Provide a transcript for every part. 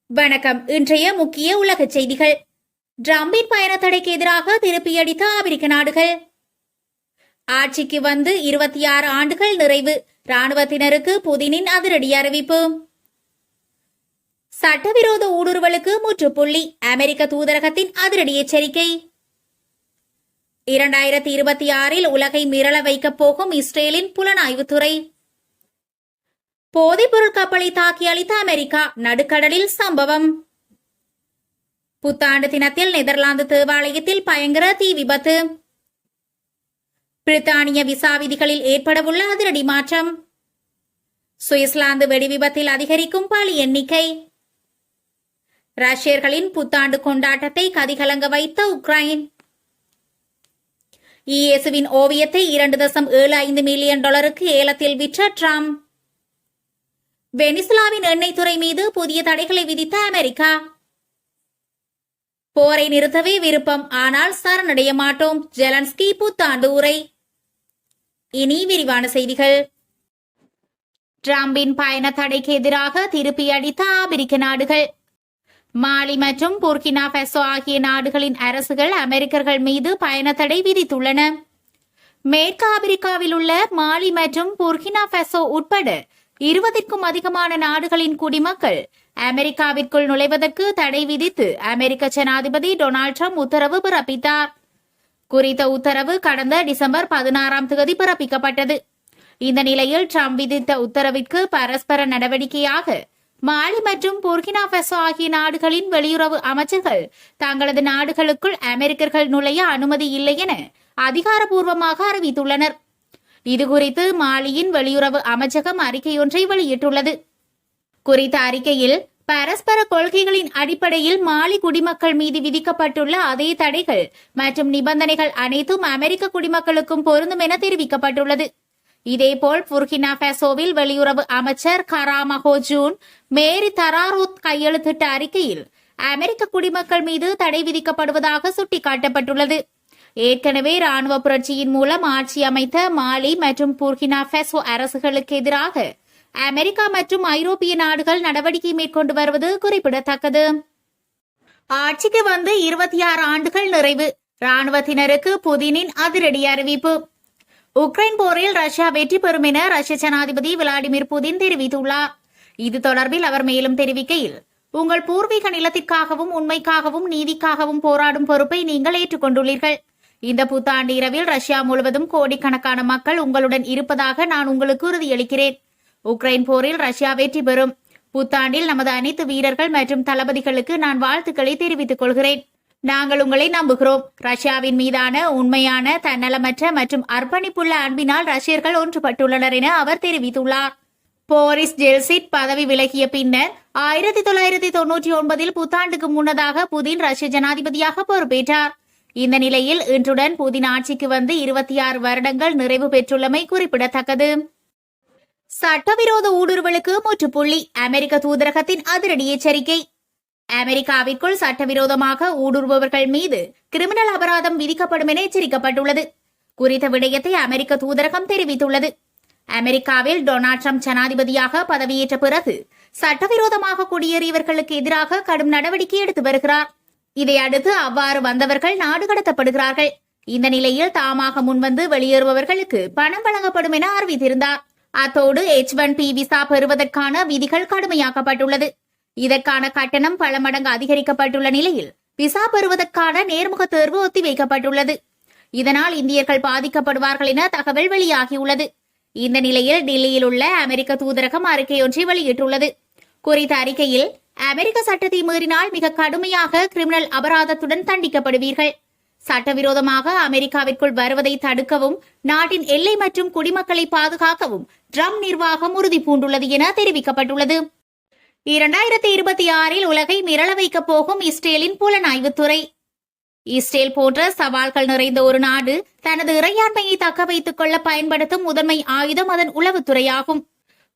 வணக்கம். இன்றைய முக்கிய உலக செய்திகள். டிரம்பின் பயண தடைக்கு எதிராக திருப்பியடித்த அமெரிக்க நாடுகள். ஆட்சிக்கு வந்து 26 ஆண்டுகள் நிறைவு. ராணுவத்தினருக்கு புதினின் அதிரடி அறிவிப்பு. சட்டவிரோத ஊடுருவலுக்கு முற்றுப்புள்ளி. அமெரிக்க தூதரகத்தின் அதிரடி எச்சரிக்கை. 2026 உலகை மிரள வைக்கப் போகும் இஸ்ரேலின் புலனாய்வுத்துறை. போதைப்பொருள் கப்பலை தாக்கி அளித்த அமெரிக்கா. நடுக்கடலில் சம்பவம். புத்தாண்டு தினத்தில் நெதர்லாந்து தேவாலயத்தில் பயங்கர தீ விபத்து. பிரித்தானிய விசா விதிகளில் ஏற்படவுள்ள அதிரடி மாற்றம். சுவிட்சர்லாந்து வெடிவிபத்தில் அதிகரிக்கும் பலி எண்ணிக்கை. ரஷ்யர்களின் புத்தாண்டு கொண்டாட்டத்தை கதிகலங்க வைத்த உக்ரைன். இயேசுவின் ஓவியத்தை $2.75 மில்லியன் ஏலத்தில் விற்ற டிரம்ப். வெனிசுலாவின் எண்ணெய் துறை மீது புதிய தடைகளை விதித்த அமெரிக்கா. போரை நிறுத்தவே விருப்பம், ஆனால் சரணடைய மாட்டோம். ஜெலன்ஸ்கி புத்தாண்டு உரை. இனி விரிவான செய்திகள். டிரம்பின் பயண தடைக்கு எதிராக திருப்பி அடித்த அமெரிக்க நாடுகள். மாலி மற்றும் புர்கினா ஃபெசோ ஆகிய நாடுகளின் அரசுகள் அமெரிக்கர்கள் மீது பயண தடை விதித்துள்ளன. மேற்கு ஆப்பிரிக்காவில் உள்ள மாலி மற்றும் புர்கினா ஃபெசோ உட்பட 20க்கும் அதிகமான நாடுகளின் குடிமக்கள் அமெரிக்காவிற்குள் நுழைவதற்கு தடை விதித்து அமெரிக்க ஜனாதிபதி டொனால்ட் ட்ரம்ப் உத்தரவு பிறப்பித்தார். குறித்த உத்தரவு கடந்த டிசம்பர் 16 பிறப்பிக்கப்பட்டது. இந்த நிலையில் ட்ரம்ப் விதித்த உத்தரவிற்கு பரஸ்பர நடவடிக்கையாக மாலி மற்றும் புர்கினா ஃபெசோ ஆகிய நாடுகளின் வெளியுறவு அமைச்சர்கள் தங்களது நாடுகளுக்குள் அமெரிக்கர்கள் நுழைய அனுமதி இல்லை என அதிகாரப்பூர்வமாக அறிவித்துள்ளனர். இதுகுறித்து மாலியின் வெளியுறவு அமைச்சகம் அறிக்கையொன்றை வெளியிட்டுள்ளது. குறித்த அறிக்கையில் பரஸ்பர கொள்கைகளின் அடிப்படையில் மாலி குடிமக்கள் மீது விதிக்கப்பட்டுள்ள அதே தடைகள் மற்றும் நிபந்தனைகள் அனைத்தும் அமெரிக்க குடிமக்களுக்கும் பொருந்தும் என தெரிவிக்கப்பட்டுள்ளது. இதேபோல் புர்கினா ஃபெசோவில் வெளியுறவு அமைச்சர் கராமஹோ ஜூன் மேரி தராரோத் கையெழுத்திட்ட அறிக்கையில் அமெரிக்க குடிமக்கள் மீது தடை விதிக்கப்படுவதாக சுட்டிக்காட்டப்பட்டுள்ளது. ஏற்கனவே ராணுவ புரட்சியின் மூலம் ஆட்சி அமைத்த மாலி மற்றும் புர்கினா ஃபெசோ அரசுகளுக்கு எதிராக அமெரிக்கா மற்றும் ஐரோப்பிய நாடுகள் நடவடிக்கை மேற்கொண்டு வருவது குறிப்பிடத்தக்கது. ஆட்சிக்கு வந்து 26 ஆண்டுகள் நிறைவு. ராணுவத்தினருக்கு புதினின் அதிரடி அறிவிப்பு. உக்ரைன் போரில் ரஷ்யா வெற்றி பெறும் என ரஷ்ய ஜனாதிபதி விளாடிமிர் புதின் தெரிவித்துள்ளார். இது தொடர்பில் அவர் மேலும் தெரிவிக்கையில், உங்கள் பூர்வீக நிலத்திற்காகவும் உண்மைக்காகவும் நீதிக்காகவும் போராடும் பொறுப்பை நீங்கள் ஏற்றுக்கொண்டுள்ளீர்கள். இந்த புத்தாண்டு இரவில் ரஷ்யா முழுவதும் கோடிக்கணக்கான மக்கள் உங்களுடன் இருப்பதாக நான் உங்களுக்கு உறுதியளிக்கிறேன். உக்ரைன் போரில் ரஷ்யா வெற்றி பெறும். புத்தாண்டில் நமது அனைத்து வீரர்கள் மற்றும் தளபதிகளுக்கு நான் வாழ்த்துக்களை தெரிவித்துக் கொள்கிறேன். நாங்கள் உங்களை நம்புகிறோம். ரஷ்யாவின் மீதான உண்மையான, தன்னலமற்ற மற்றும் அர்ப்பணிப்புள்ள அன்பினால் ரஷ்யர்கள் ஒன்றுபட்டுள்ளனர் என அவர் தெரிவித்துள்ளார். போரிஸ் ஜெல்சிட் பதவி விலகிய பின்னர் 1999 புத்தாண்டுக்கு முன்னதாக புதின் ரஷ்ய ஜனாதிபதியாக பொறுப்பேற்றார். இந்த நிலையில் இன்றுடன் புதின் ஆட்சிக்கு வந்து 26 வருடங்கள் நிறைவு பெற்றுள்ளமை குறிப்பிடத்தக்கது. சட்டவிரோத ஊடுருவலுக்கு முற்றுப்புள்ளி. அமெரிக்க தூதரகத்தின் அதிரடி எச்சரிக்கை. அமெரிக்காவிற்குள் சட்டவிரோதமாக ஊடுருபவர்கள் மீது கிரிமினல் அபராதம் விதிக்கப்படும் என எச்சரிக்கப்பட்டுள்ளது. குறித்த விடயத்தை அமெரிக்க தூதரகம் தெரிவித்துள்ளது. அமெரிக்காவில் டொனால்ட் ட்ரம்ப் ஜனாதிபதியாக பதவியேற்ற பிறகு சட்டவிரோதமாக குடியேறியவர்களுக்கு எதிராக கடும் நடவடிக்கை எடுத்து வருகிறார். இதையடுத்து அவ்வாறு வந்தவர்கள் நாடு கடத்தப்படுகிறார்கள். இந்த நிலையில் தாமாக முன்வந்து வெளியேறுபவர்களுக்கு பணம் வழங்கப்படும் என அறிவித்திருந்தார். அத்தோடு H-1B விசா பெறுவதற்கான விதிகள் கடுமையாக்கப்பட்டுள்ளது. இதற்கான கட்டணம் பல மடங்கு அதிகரிக்கப்பட்டுள்ள நிலையில் விசா பெறுவதற்கான நேர்முக தேர்வு ஒத்திவைக்கப்பட்டுள்ளது. இதனால் இந்தியர்கள் பாதிக்கப்படுவார்கள் என தகவல் வெளியாகியுள்ளது. இந்த நிலையில் டெல்லியில் உள்ள அமெரிக்க தூதரகம் அறிக்கையொன்றை வெளியிட்டுள்ளது. குறித்த அறிக்கையில், அமெரிக்க சட்டத்தை மீறினால் மிக கடுமையாக கிரிமினல் அபராதத்துடன் தண்டிக்கப்படுவீர்கள். சட்டவிரோதமாக அமெரிக்காவிற்குள் வருவதை தடுக்கவும் நாட்டின் எல்லை மற்றும் குடிமக்களை பாதுகாக்கவும் ட்ரம்ப் நிர்வாகம் உறுதி பூண்டுள்ளது என தெரிவிக்கப்பட்டுள்ளது. 2026 உலகை மிரள வைக்கப் போகும் இஸ்ரேலின் புலனாய்வுத்துறை. இஸ்ரேல் போன்ற சவால்கள் நிறைந்த ஒரு நாடு தனது இறையாண்மையை தக்க வைத்துக் கொள்ள பயன்படுத்தும் முதன்மை ஆயுதம் அதன் உளவுத்துறையாகும்.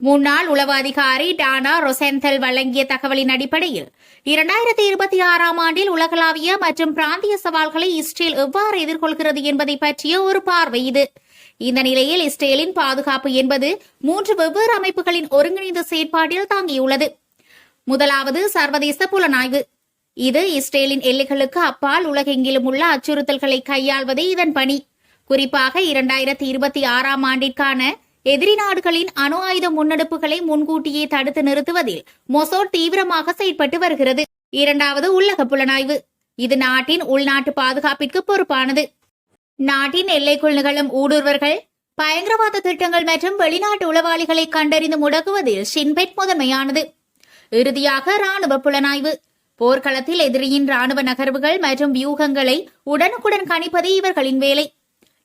முன்னாள் உளவு அதிகாரி டானா ரொசென்தெல் வழங்கிய தகவலின் அடிப்படையில் 2026 உலகளாவிய மற்றும் பிராந்திய சவால்களை இஸ்ரேல் எவ்வாறு எதிர்கொள்கிறது என்பதை பற்றிய ஒரு பார்வை இது. இந்த நிலையில் இஸ்ரேலின் பாதுகாப்பு என்பது 3 வெவ்வேறு அமைப்புகளின் ஒருங்கிணைந்த செயற்பாட்டில் தாங்கியுள்ளது. முதலாவது சர்வதேச புலனாய்வு. இது இஸ்ரேலின் எல்லைகளுக்கு அப்பால் உலகெங்கிலும் உள்ள அச்சுறுத்தல்களை கையாள்வதே இதன் பணி. குறிப்பாக 2026 ஆண்டிற்கான எதிரி நாடுகளின் அணு ஆயுத முன்னெடுப்புகளை முன்கூட்டியே தடுத்து நிறுத்துவதில் மொசாட் தீவிரமாக செயல்பட்டு வருகிறது. இரண்டாவது உள்ளக புலனாய்வு. இது நாட்டின் உள்நாட்டு பாதுகாப்பிற்கு பொறுப்பானது. நாட்டின் எல்லைக்குள் நிகழும் ஊடுருவல்கள், பயங்கரவாத திட்டங்கள் மற்றும் வெளிநாட்டு உளவாளிகளை கண்டறிந்து முடக்குவதில் ஷின்பெட் முதன்மையானது. இறுதியாக ராணுவ புலனாய்வு. போர்க்களத்தில் எதிரியின் ராணுவ நகர்வுகள் மற்றும் வியூகங்களை உடனுக்குடன் கணிப்பது இவர்களின் வேலை.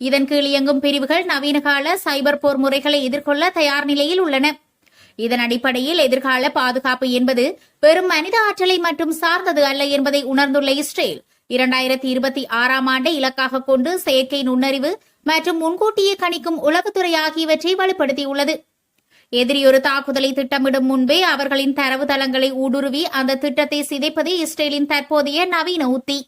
இதன் கீழ் இயங்கும் பிரிவுகள் நவீன கால சைபர் போர் முறைகளை எதிர்கொள்ள தயார் நிலையில் உள்ளன. இதன் அடிப்படையில் எதிர்கால பாதுகாப்பு என்பது வெறும் மனித ஆற்றலை மட்டும் சார்ந்தது அல்ல என்பதை உணர்ந்துள்ள இஸ்ரேல் 2026 ஆண்டை இலக்காக கொண்டு செயற்கை நுண்ணறிவு மற்றும் முன்கூட்டியே கணிக்கும் உளவுத்துறை ஆகியவற்றை வலுப்படுத்தியுள்ளது. எதிரி ஒரு தாக்குதலை திட்டமிடும் முன்பே அவர்களின் தரவுத்தளங்களை ஊடுருவி அந்த திட்டத்தை சிதைப்பதே இஸ்ரேலின் தற்போதைய நவீன உத்தி.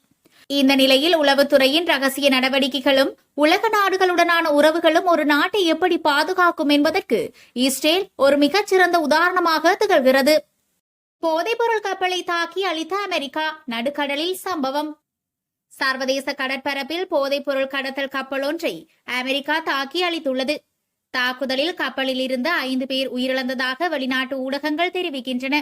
இந்த நிலையில் உளவுத்துறையின் ரகசிய நடவடிக்கைகளும் உலக நாடுகளுடனான உறவுகளும் ஒரு நாட்டை எப்படி பாதுகாக்கும் என்பதற்கு இஸ்ரேல் ஒரு மிகச்சிறந்த உதாரணமாக திகழ்கிறது. போதைப்பொருள் கப்பலை தாக்கி அழித்த அமெரிக்கா, நடுக்கடலில் சம்பவம். சர்வதேச கடற்பரப்பில் போதைப்பொருள் கடத்தல் கப்பல் ஒன்றை அமெரிக்கா தாக்கி அழித்துள்ளது. தாக்குதலில் கப்பலில் இருந்த 5 பேர் உயிரிழந்ததாக வெளிநாட்டு ஊடகங்கள் தெரிவிக்கின்றன.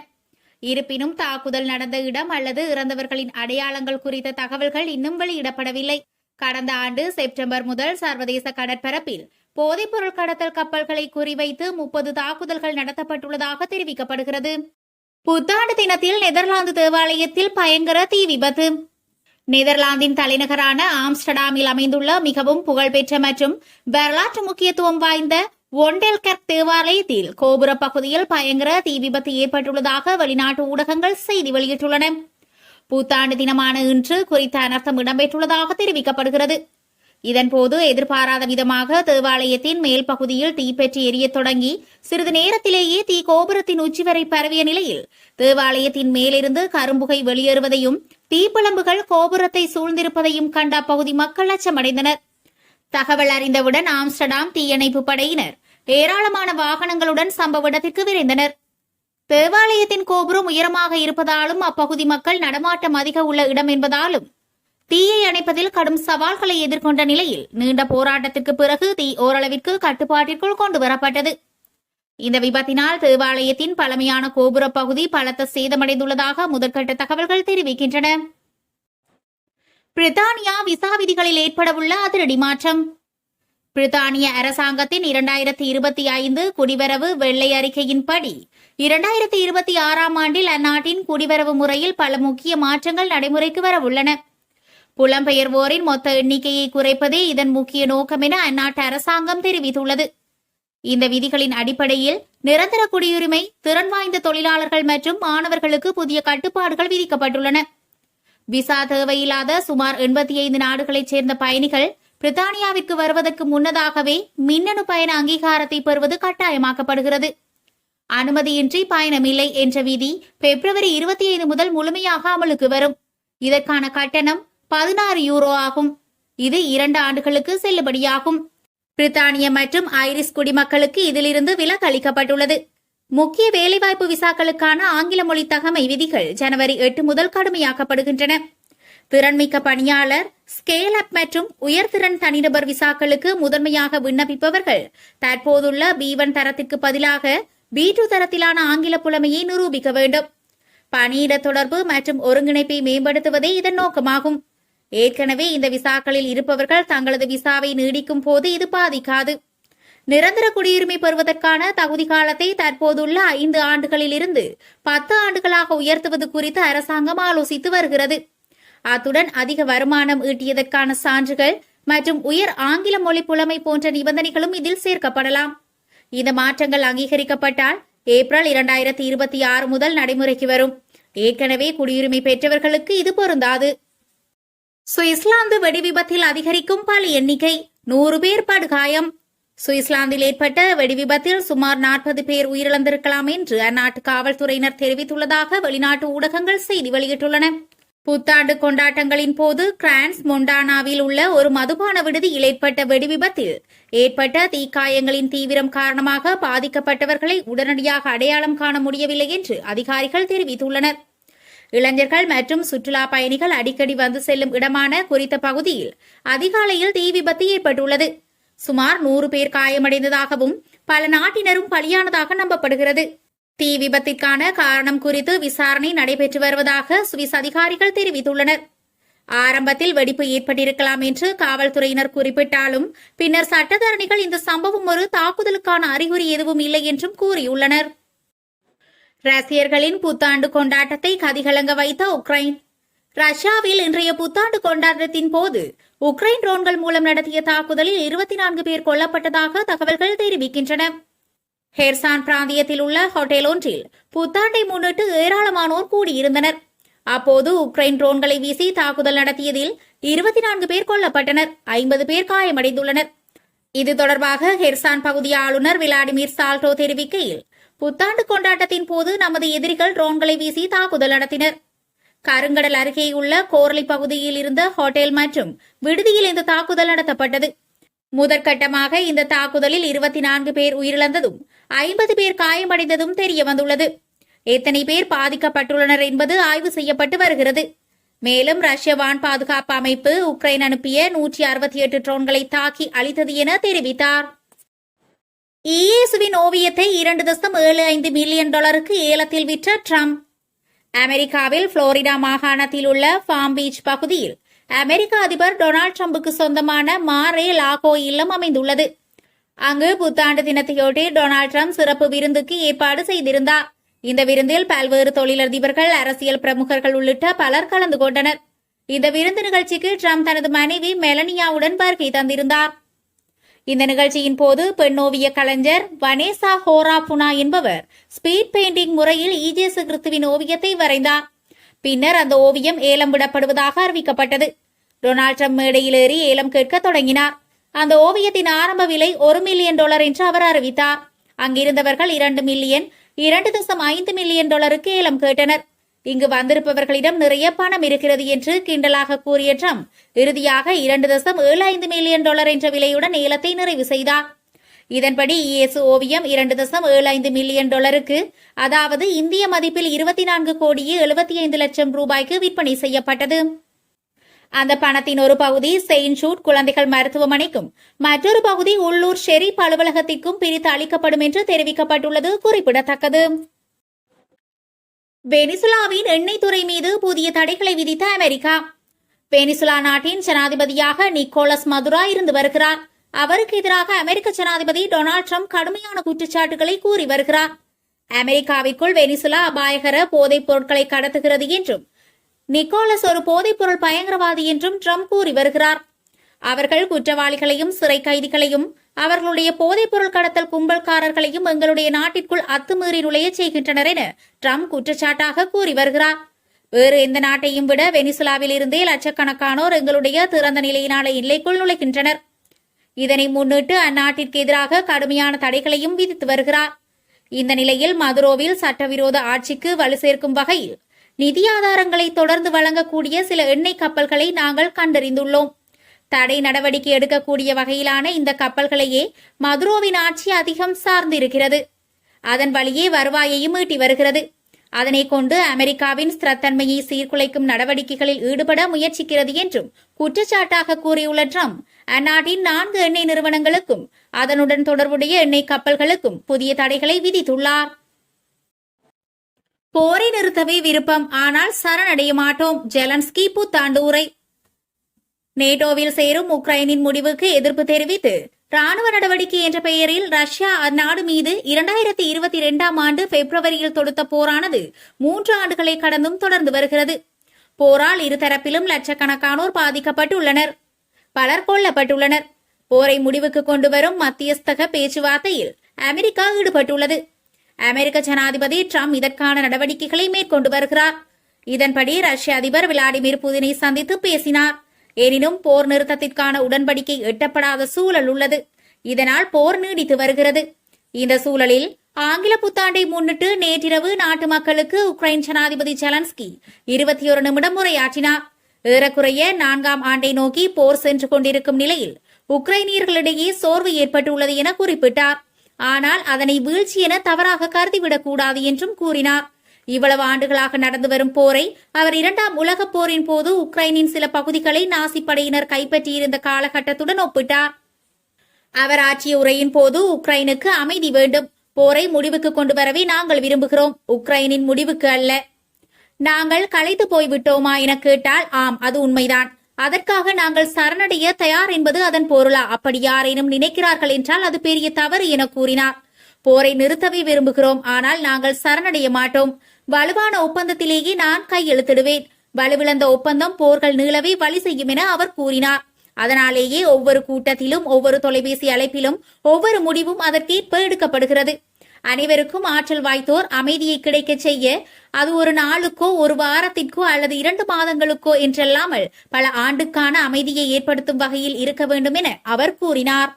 இருப்பினும் தாக்குதல் நடந்த இடம் அல்லது இறந்தவர்களின் அடையாளங்கள் குறித்த தகவல்கள் இன்னும் வெளியிடப்படவில்லை. கடந்த ஆண்டு செப்டம்பர் முதல் சர்வதேச கடற்பரப்பில் போதைப்பொருள் கடத்தல் கப்பல்களை குறிவைத்து 30 தாக்குதல்கள் நடத்தப்பட்டுள்ளதாக தெரிவிக்கப்படுகிறது. புத்தாண்டு தினத்தில் நெதர்லாந்து தேவாலயத்தில் பயங்கர தீ விபத்து. நெதர்லாந்தின் தலைநகரான ஆம்ஸ்டர்டாமில் அமைந்துள்ள மிகவும் புகழ்பெற்ற மற்றும் வரலாற்று முக்கியத்துவம் வாய்ந்த ஒண்டெல்கர்க் தேவாலயத்தில் கோபுர பகுதியில் பயங்கர தீ விபத்து ஏற்பட்டுள்ளதாக வெளிநாட்டு ஊடகங்கள் செய்தி வெளியிட்டுள்ளன. புத்தாண்டு தினமான இன்று குறித்த அனர்த்தம் இடம்பெற்றுள்ளதாக தெரிவிக்கப்படுகிறது. இதன்போது எதிர்பாராத விதமாக தேவாலயத்தின் மேல் பகுதியில் தீப்பற்றி எரியத் தொடங்கி சிறிது நேரத்திலேயே தீ கோபுரத்தின் உச்சி வரை பரவிய நிலையில் தேவாலயத்தின் மேலிருந்து கரும்புகை வெளியேறுவதையும் தீப்பிழம்புகள் கோபுரத்தை சூழ்ந்திருப்பதையும் கண்ட அப்பகுதி மக்கள் அச்சமடைந்தனர். தகவல் அறிந்தவுடன் ஆம்ஸ்டர்டாம் தீயணைப்பு படையினர் ஏராளமான வாகனங்களுடன் சம்பவ இடத்திற்கு விரைந்தனர். தேவாலயத்தின் கோபுரம் உயரமாக இருப்பதாலும் அப்பகுதி மக்கள் நடமாட்டம் அதிக உள்ள இடம் என்பதாலும் தீயை அணைப்பதில் கடும் சவால்களை எதிர்கொண்ட நிலையில் நீண்ட போராட்டத்திற்கு பிறகு தீ ஓரளவிற்கு கட்டுப்பாட்டிற்குள் கொண்டுவரப்பட்டது. இந்த விபத்தினால் தேவாலயத்தின் பழமையான கோபுர பகுதி பலத்த சேதமடைந்துள்ளதாக முதற்கட்ட தகவல்கள் தெரிவிக்கின்றன. பிரித்தானியா விசா விதிகளில் ஏற்படவுள்ள அதிரடி மாற்றம். பிரித்தானிய அரசாங்கத்தின் 2025 குடிவரவு வெள்ளை அறிக்கையின்படி 2026 ஆண்டில் அந்நாட்டின் குடிவரவு முறையில் பல முக்கிய மாற்றங்கள் நடைமுறைக்கு வரவுள்ளன. புலம்பெயர்வோரின் மொத்த எண்ணிக்கையை குறைப்பதே இதன் முக்கிய நோக்கம் என அந்நாட்டு அரசாங்கம் தெரிவித்துள்ளது. இந்த விதிகளின் அடிப்படையில் நிரந்தர குடியுரிமை, திறன் வாய்ந்த தொழிலாளர்கள் மற்றும் மாணவர்களுக்கு புதிய கட்டுப்பாடுகள் விதிக்கப்பட்டுள்ளன. விசா தேவையில்லாத சுமார் 85 நாடுகளைச் சேர்ந்த பயணிகள் பிரித்தானியாவிற்கு வருவதற்கு முன்னதாகவே மின்னணு பயண அங்கீகாரத்தை பெறுவது கட்டாயமாக்கப்படுகிறது. அனுமதியின்றி பயணமில்லை என்ற விதி பிப்ரவரி 25 முதல் முழுமையாக அமலுக்கு வரும். இதற்கான கட்டணம் 16 யூரோ ஆகும். இது 2 ஆண்டுகளுக்கு செல்லுபடியாகும். பிரித்தானிய மற்றும் ஐரிஷ் குடிமக்களுக்கு இதிலிருந்து விலக்கு அளிக்கப்பட்டுள்ளது. முக்கிய வேலைவாய்ப்பு விசாக்களுக்கான ஆங்கில மொழி தகமை விதிகள் ஜனவரி 8 முதல் கடுமையாக்கப்படுகின்றன. திறன்மிக்க பணியாளர், ஸ்கேல் அப் மற்றும் உயர்திறன் தனிநபர் விசாக்களுக்கு முதன்மையாக விண்ணப்பிப்பவர்கள் தற்போதுள்ள B1 தரத்திற்கு பதிலாக B2 தரத்திலான ஆங்கில புலமையை நிரூபிக்க வேண்டும். பணியிட தொடர்பு மற்றும் ஒருங்கிணைப்பை மேம்படுத்துவதே இதன் நோக்கமாகும். ஏற்கனவே இந்த விசாக்களில் இருப்பவர்கள் தங்களது விசாவை நீடிக்கும் போது இது பாதிக்காது. நிரந்தர குடியுரிமை பெறுவதற்கான தகுதி காலத்தை தற்போதுள்ள 5 ஆண்டுகளில் இருந்து 10 ஆண்டுகளாக உயர்த்துவது குறித்து அரசாங்கம் ஆலோசித்து வருகிறது. அத்துடன் அதிக வருமானம் ஈட்டியதற்கான சான்றுகள் மற்றும் உயர் ஆங்கில மொழி புலமை போன்ற நிபந்தனைகளும் இதில் சேர்க்கப்படலாம். இந்த மாற்றங்கள் அங்கீகரிக்கப்பட்டால் ஏப்ரல் 2026 முதல் நடைமுறைக்கு வரும். ஏற்கனவே குடியுரிமை பெற்றவர்களுக்கு இது பொருந்தாது. சுவிட்சர்லாந்து வெடிவிபத்தில் அதிகரிக்கும் பலி எண்ணிக்கை, 100 பேர் படுகாயம். சுவிட்சர்லாந்தில் ஏற்பட்ட வெடிவிபத்தில் சுமார் 40 பேர் உயிரிழந்திருக்கலாம் என்று அந்நாட்டு காவல்துறையினர் தெரிவித்துள்ளதாக வெளிநாட்டு ஊடகங்கள் செய்தி வெளியிட்டுள்ளன. புத்தாண்டு கொண்டாட்டங்களின் போது கிரான்ஸ் மொண்டானாவில் உள்ள ஒரு மதுபான விடுதியில் ஏற்பட்ட வெடிவிபத்தில் ஏற்பட்ட தீக்காயங்களின் தீவிரம் காரணமாக பாதிக்கப்பட்டவர்களை உடனடியாக அடையாளம் காண முடியவில்லை என்று அதிகாரிகள் தெரிவித்துள்ளனர். இளைஞர்கள் மற்றும் சுற்றுலா பயணிகள் அடிக்கடி வந்து செல்லும் இடமான குறித்த பகுதியில் அதிகாலையில் தீ விபத்து ஏற்பட்டுள்ளது. சுமார் 100 பேர் காயமடைந்ததாகவும் பல நாட்டினரும் பலியானதாக நம்பப்படுகிறது. தீ விபத்திற்கான காரணம் குறித்து விசாரணை நடைபெற்று வருவதாக சுவிஸ் அதிகாரிகள் தெரிவித்துள்ளனர். ஆரம்பத்தில் வெடிப்பு ஏற்பட்டிருக்கலாம் என்று காவல்துறையினர் குறிப்பிட்டாலும் பின்னர் சட்டத்தரணிகள் இந்த சம்பவம் ஒரு தாக்குதலுக்கான அறிகுறி எதுவும் இல்லை என்றும் கூறியுள்ளனர். ரஷ்யர்களின் புத்தாண்டு கொண்டாட்டத்தை கதிகலங்க வைத்த உக்ரைன். ரஷ்யாவில் இன்றைய புத்தாண்டு கொண்டாட்டத்தின் போது உக்ரைன் ட்ரோன்கள் மூலம் நடத்திய தாக்குதலில் 24 பேர் கொல்லப்பட்டதாக தகவல்கள் தெரிவிக்கின்றன. ஹெர்சான் பிராந்தியத்தில் உள்ள ஹோட்டல் ஒன்றில் புத்தாண்டை முன்னிட்டு ஏராளமானோர் கூடியிருந்தனர். அப்போது உக்ரைன் ட்ரோன்களை வீசி தாக்குதல் நடத்தியதில் 24 பேர் கொல்லப்பட்டனர், 50 பேர் காயமடைந்துள்ளனர். இது தொடர்பாக ஹெர்சான் பகுதி ஆளுநர் விளாடிமிர் சால்டோ தெரிவிக்கையில், புத்தாண்டு கொண்டாட்டத்தின் போது நமது எதிரிகள் ட்ரோன்களை வீசி தாக்குதல் நடத்தினர். கருங்கடல் அருகேயுள்ள கோர்லி பகுதியில் இருந்த ஹோட்டல் மற்றும் விடுதியில் இந்த தாக்குதல் நடத்தப்பட்டது. முதற்கட்டமாக இந்த தாக்குதலில் 24 பேர் உயிரிழந்ததும் 50 பேர் காயமடைந்ததும் தெரியவந்துள்ளது. எத்தனை பேர் பாதிக்கப்பட்டுள்ளனர் என்பது ஆய்வு செய்யப்பட்டு வருகிறது. மேலும் ரஷ்ய வான் பாதுகாப்பு அமைப்பு உக்ரைன் அனுப்பிய 168 ட்ரோன்களை தாக்கி அழித்தது என தெரிவித்தார். இயேசுவின் ஓவியத்தை $2.75 மில்லியன் ஏலத்தில் விற்ற ட்ரம்ப். அமெரிக்காவில் புளோரிடா மாகாணத்தில் உள்ள ஃபார்ம் பீச் பகுதியில் அமெரிக்க அதிபர் டொனால்டு டிரம்புக்கு சொந்தமான மாரே லாகோ இல்லம் அமைந்துள்ளது. அங்கு புத்தாண்டு தினத்தையொட்டி டொனால்டு டிரம்ப் சிறப்பு விருந்துக்கு ஏற்பாடு செய்திருந்தார். இந்த விருந்தில் பல்வேறு தொழிலதிபர்கள், அரசியல் பிரமுகர்கள் உள்ளிட்ட பலர் கலந்து கொண்டனர். இந்த விருந்து நிகழ்ச்சிக்கு டிரம்ப் தனது மனைவி மெலனியாவுடன் வருகை தந்திருந்தார். இந்த நிகழ்ச்சியின் போது பெண்ணோவிய கலைஞர் வனேசா ஹோராபுனா என்பவர் ஸ்பீட் பெயிண்டிங் முறையில் ஈஜேசு கிறிஸ்துவின் ஓவியத்தை வரைந்தார். பின்னர் அந்த ஓவியம் ஏலம் விடப்படுவதாக அறிவிக்கப்பட்டது. டொனால்டு டிரம்ப் மேடையில் ஏறி ஏலம் கேட்க தொடங்கினார். அந்த ஓவியத்தின் ஆரம்ப விலை $1 மில்லியன் என்று அவர் அறிவித்தார். அங்கிருந்தவர்கள் $2 மில்லியன், $2.5 மில்லியன் ஏலம் கேட்டனர். இங்கு வந்திருப்பவர்களிடம் நிறைய பணம் இருக்கிறது என்று கிண்டலாக கூறிய டிரம்ப் இறுதியாக $2.75 மில்லியன் என்ற விலையுடன் ஏலத்தை நிறைவு செய்தார். இதன்படி இயேசு ஓவியம் $2.75 மில்லியன் அதாவது இந்திய மதிப்பில் 24,75 லட்சம் ரூபாய்க்கு விற்பனை செய்யப்பட்டது. அந்த பணத்தின் ஒரு பகுதி செயின்ட் ஜூட் குழந்தைகள் மருத்துவமனைக்கும் மற்றொரு பகுதி உள்ளூர் ஷெரீப் அலுவலகத்திற்கும் பிரித்து அளிக்கப்படும் என்று தெரிவிக்கப்பட்டுள்ளது குறிப்பிடத்தக்கது. வெனிசுலாவின் எண்ணெய் துறை மீது புதிய தடைகளை விதித்த அமெரிக்கா. வெனிசுலா நாட்டின் ஜனாதிபதியாக நிக்கோலஸ் மதுரா இருந்து வருகிறார். அவருக்கு எதிராக அமெரிக்க ஜனாதிபதி டொனால்டு டிரம்ப் கடுமையான குற்றச்சாட்டுகளை கூறி வருகிறார். அமெரிக்காவிற்குள் வெனிசுலா அபாயகர போதைப் பொருட்களை கடத்துகிறது என்றும் நிக்கோலஸ் ஒரு போதைப்பொருள் பயங்கரவாதி என்றும் டிரம்ப் கூறி வருகிறார். அவர்கள் குற்றவாளிகளையும் சிறை கைதிகளையும் அவர்களுடைய போதைப்பொருள் கடத்தல் கும்பல்காரர்களையும் எங்களுடைய நாட்டிற்குள் அத்துமீறி நுழைய செய்கின்றனர் என டிரம்ப் குற்றச்சாட்டாக கூறி வருகிறார். வேறு எந்த நாட்டையும் விட வெனிசுலாவில் இருந்தே லட்சக்கணக்கானோர் எங்களுடைய திறந்த நிலையிலான எல்லைக்குள் நுழைகின்றனர். இதனை முன்னிட்டு அந்நாட்டிற்கு எதிராக கடுமையான தடைகளையும் விதித்து வருகிறார். இந்த நிலையில் மதுரோவில் சட்டவிரோத ஆட்சிக்கு வலு சேர்க்கும் வகையில் நிதி ஆதாரங்களை தொடர்ந்து வழங்கக்கூடிய சில எண்ணெய் கப்பல்களை நாங்கள் கண்டறிந்துள்ளோம். தடை நடவடிக்கை எடுக்கக்கூடிய வகையிலான இந்த கப்பல்களையே மதுரோவின் ஆட்சி அதிகம் சார்ந்திருக்கிறது. அதன் வழியே வருவாயையும் ஈட்டி வருகிறது. அதனை கொண்டு அமெரிக்காவின் ஸ்திரத்தன்மையை சீர்குலைக்கும் நடவடிக்கைகளில் ஈடுபட முயற்சிக்கிறது என்றும் குற்றச்சாட்டாக கூறியுள்ள டிரம்ப் அந்நாட்டின் 4 எண்ணெய் நிறுவனங்களுக்கும் அதனுடன் தொடர்புடைய எண்ணெய் கப்பல்களுக்கும் புதிய தடைகளை விதித்துள்ளார். போரை நிறுத்தவே விருப்பம், ஆனால் சரணடைய மாட்டோம். ஜெலன்ஸ்கி புத்தாண்டு உரை. நேட்டோவில் சேரும் உக்ரைனின் முடிவுக்கு எதிர்ப்பு தெரிவித்து ராணுவ நடவடிக்கை என்ற பெயரில் ரஷ்யா அந்நாடு மீது 2022 ஆண்டு பிப்ரவரியில் தொடுத்த போரானது 3 ஆண்டுகளை கடந்தும் தொடர்ந்து வருகிறது. போரால் இருதரப்பிலும் லட்சக்கணக்கானோர் பாதிக்கப்பட்டுள்ளனர், பலர் கொல்லப்பட்டுள்ளனர். போரை முடிவுக்கு கொண்டுவரும் மத்தியஸ்தக பேச்சுவார்த்தையில் அமெரிக்கா ஈடுபட்டுள்ளது. அமெரிக்க ஜனாதிபதி டிரம்ப் இதற்கான நடவடிக்கைகளை மேற்கொண்டு வருகிறார். இதன்படி ரஷ்ய அதிபர் விளாடிமிர் புதினை சந்தித்து பேசினார். எனினும் போர் நிறுத்தத்திற்கான உடன்படிக்கை எட்டப்படாத சூழல் உள்ளது. இதனால் போர் நீடித்து வருகிறது. இந்த சூழலில் ஆங்கில புத்தாண்டை முன்னிட்டு நேற்றிரவு நாட்டு மக்களுக்கு உக்ரைன் ஜனாதிபதி ஜெலன்ஸ்கி 21 நிமிடம் உரையாற்றினார். ஏறக்குறைய 4ஆம் ஆண்டை நோக்கி போர் சென்று கொண்டிருக்கும் நிலையில் உக்ரைனியர்களிடையே சோர்வு ஏற்பட்டுள்ளது என குறிப்பிட்டார். ஆனால் அதனை வீழ்ச்சி என தவறாக கருதிவிடக் கூடாது என்றும் கூறினார். இவ்வளவு ஆண்டுகளாக நடந்து வரும் போரை அவர் 2ஆம் உலகப் போரின் போது உக்ரைனின் சில பகுதிகளை நாசி படையினர் கைப்பற்றியிருந்த காலகட்டத்துடன் ஒப்பிட்டார். அவர் ஆற்றிய உரையின் போது உக்ரைனுக்கு அமைதி வேண்டும், போரை முடிவுக்கு கொண்டு வரவே நாங்கள் விரும்புகிறோம், உக்ரைனின் முடிவுக்கு அல்ல. நாங்கள் களைத்து போய்விட்டோமா என கேட்டால் ஆம், அது உண்மைதான். அதற்காக நாங்கள் சரணடைய தயார் என்பது அதன் பொருளா? அப்படி யாரேனும் நினைக்கிறார்கள் என்றால் அது பெரிய தவறு என கூறினார். போரை நிறுத்தவே விரும்புகிறோம், ஆனால் நாங்கள் சரணடைய மாட்டோம். வலுவான ஒப்பந்தத்திலேயே நான் கையெழுத்திடுவேன். வலுவிழந்த ஒப்பந்தம் போர்கள் நீளவே வழி செய்யும் என அவர் கூறினார். அதனாலேயே ஒவ்வொரு கூட்டத்திலும், ஒவ்வொரு தொலைபேசி அழைப்பிலும், ஒவ்வொரு முடிவும் அதற்கேற்ப எடுக்கப்படுகிறது. அனைவருக்கும் ஆற்றல் வாய்த்தோர் அமைதியை கிடைக்க செய்ய அது ஒரு நாளுக்கோ, ஒரு வாரத்திற்கோ அல்லது 2 மாதங்களுக்கோ என்றல்லாமல் பல ஆண்டுக்கான அமைதியை ஏற்படுத்தும் வகையில் இருக்க வேண்டும் என அவர் கூறினார்.